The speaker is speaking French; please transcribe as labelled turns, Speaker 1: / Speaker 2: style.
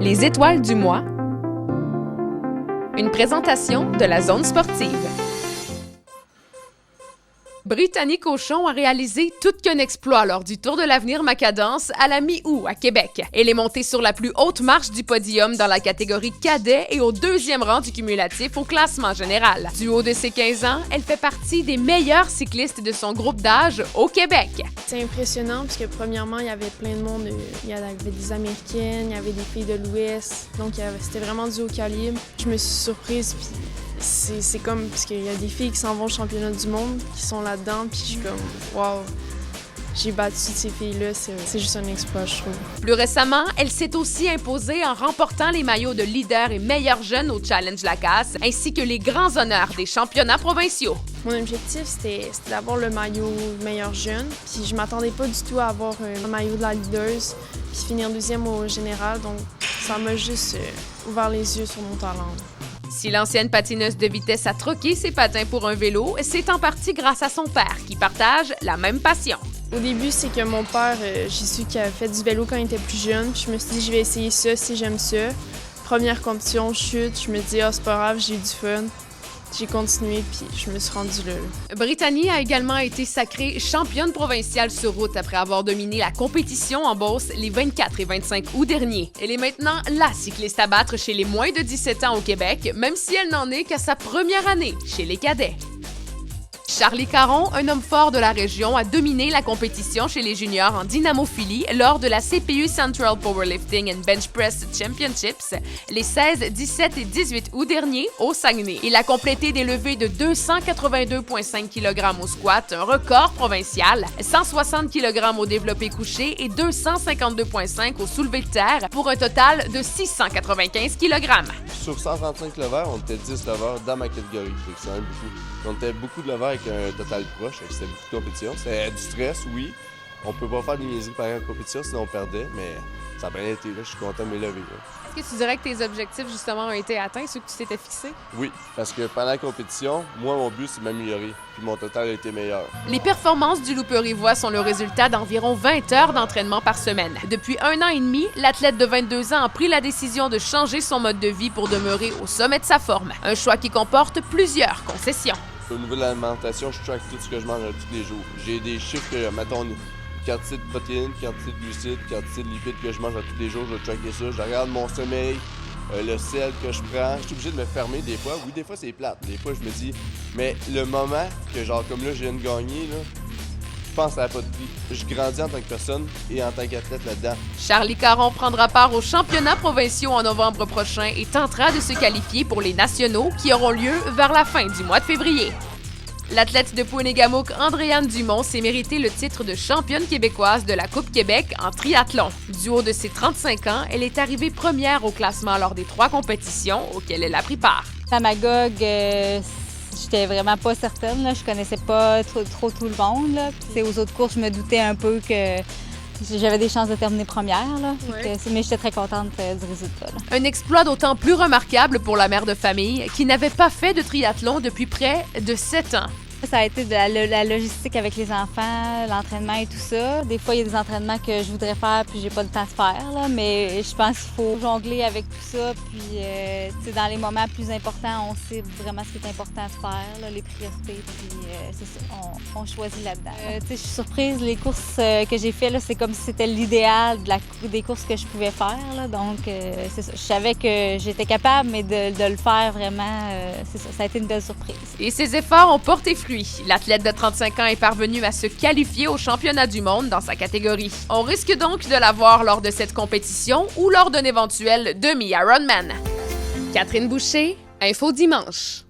Speaker 1: Les étoiles du mois. Une présentation de la zone sportive. Brittany Cochon a réalisé tout qu'un exploit lors du Tour de l'avenir Macadance à la mi-août à Québec. Elle est montée sur la plus haute marche du podium dans la catégorie cadet et au deuxième rang du cumulatif au classement général. Du haut de ses 15 ans, elle fait partie des meilleurs cyclistes de son groupe d'âge au Québec.
Speaker 2: C'est impressionnant parce que premièrement, il y avait plein de monde. Il y avait des Américaines, il y avait des filles de l'Ouest. Donc c'était vraiment du haut calibre. Je me suis surprise puis c'est comme parce qu'il y a des filles qui s'en vont au championnat du monde, qui sont là-dedans, puis je suis comme wow, j'ai battu ces filles-là, c'est juste un exploit, je trouve.
Speaker 1: Plus récemment, elle s'est aussi imposée en remportant les maillots de leader et meilleure jeune au Challenge Lacasse, ainsi que les grands honneurs des championnats provinciaux.
Speaker 2: Mon objectif, c'était d'avoir le maillot meilleure jeune, puis je m'attendais pas du tout à avoir un maillot de la leaders, puis finir deuxième au général, donc ça m'a juste ouvert les yeux sur mon talent.
Speaker 1: Si l'ancienne patineuse de vitesse a troqué ses patins pour un vélo, c'est en partie grâce à son père qui partage la même passion.
Speaker 2: Au début, c'est que mon père, j'ai su qu'il avait fait du vélo quand il était plus jeune, puis je me suis dit, je vais essayer ça si j'aime ça. Première compétition, chute, je me dis, c'est pas grave, j'ai eu du fun. J'ai continué, puis je me suis rendue là.
Speaker 1: Brittany a également été sacrée championne provinciale sur route après avoir dominé la compétition en Beauce les 24 et 25 août dernier. Elle est maintenant la cycliste à battre chez les moins de 17 ans au Québec, même si elle n'en est qu'à sa première année chez les cadets. Charlie Caron, un homme fort de la région, a dominé la compétition chez les juniors en dynamophilie lors de la CPU Central Powerlifting and Bench Press Championships les 16, 17 et 18 août dernier au Saguenay. Il a complété des levées de 282,5 kg au squat, un record provincial, 160 kg au développé couché et 252,5 au soulevé de terre pour un total de 695 kg.
Speaker 3: Sur 135 levers, on était 10 levers dans ma catégorie, c'est quand même beaucoup. On était beaucoup de levers avec un total proche, c'était beaucoup de compétition. C'était du stress, oui. On peut pas faire des niaiseries par exemple en compétition, sinon on perdait, mais ça a bien été, là. Je suis content de me lever.
Speaker 1: Est-ce que tu dirais que tes objectifs, justement, ont été atteints, ceux que tu t'étais fixés?
Speaker 3: Oui, parce que pendant la compétition, moi, mon but, c'est de m'améliorer, puis mon total a été meilleur.
Speaker 1: Les performances du Loup-Rivois sont le résultat d'environ 20 heures d'entraînement par semaine. Depuis 1 an et demi, l'athlète de 22 ans a pris la décision de changer son mode de vie pour demeurer au sommet de sa forme. Un choix qui comporte plusieurs concessions.
Speaker 3: Au niveau de l'alimentation, je traque tout ce que je mange tous les jours. J'ai des chiffres que, mettons, quantité de protéines, quantité de glucides, quantité de lipides que je mange tous les jours, je vais tracker ça. Je regarde mon sommeil, le sel que je prends. Je suis obligé de me fermer des fois. Oui, des fois, c'est plate. Des fois, je me dis, mais le moment que, genre, comme là, je viens de gagner, là, je pense que ça n'a pas de prix. Je grandis en tant que personne et en tant qu'athlète là-dedans.
Speaker 1: Charlie Caron prendra part aux championnats provinciaux en novembre prochain et tentera de se qualifier pour les nationaux qui auront lieu vers la fin du mois de février. L'athlète de Pouénégamook, Andréane Dumont, s'est mérité le titre de championne québécoise de la Coupe Québec en triathlon. Du haut de ses 35 ans, elle est arrivée première au classement lors des 3 compétitions auxquelles elle a pris part.
Speaker 4: À Magog, j'étais vraiment pas certaine. Là. Je connaissais pas trop tout le monde. Là. Aux autres courses, je me doutais un peu que j'avais des chances de terminer première. Là.
Speaker 2: Ouais.
Speaker 4: Mais j'étais très contente du résultat. Là.
Speaker 1: Un exploit d'autant plus remarquable pour la mère de famille qui n'avait pas fait de triathlon depuis près de 7 ans.
Speaker 4: Ça a été de la logistique avec les enfants, l'entraînement et tout ça. Des fois, il y a des entraînements que je voudrais faire puis j'ai pas le temps de faire. Là. Mais je pense qu'il faut jongler avec tout ça. Puis, dans les moments plus importants, on sait vraiment ce qui est important de faire, là, les priorités. Puis, c'est ça, on choisit là-dedans. Je suis surprise. Les courses que j'ai faites, c'est comme si c'était l'idéal des courses que je pouvais faire. Là. Donc, c'est ça. Je savais que j'étais capable, mais de le faire vraiment, c'est ça. Ça a été une belle surprise.
Speaker 1: Et ses efforts ont porté fruit. L'athlète de 35 ans est parvenu à se qualifier au championnat du monde dans sa catégorie. On risque donc de la voir lors de cette compétition ou lors d'un éventuel demi-Ironman. Catherine Boucher, Info Dimanche.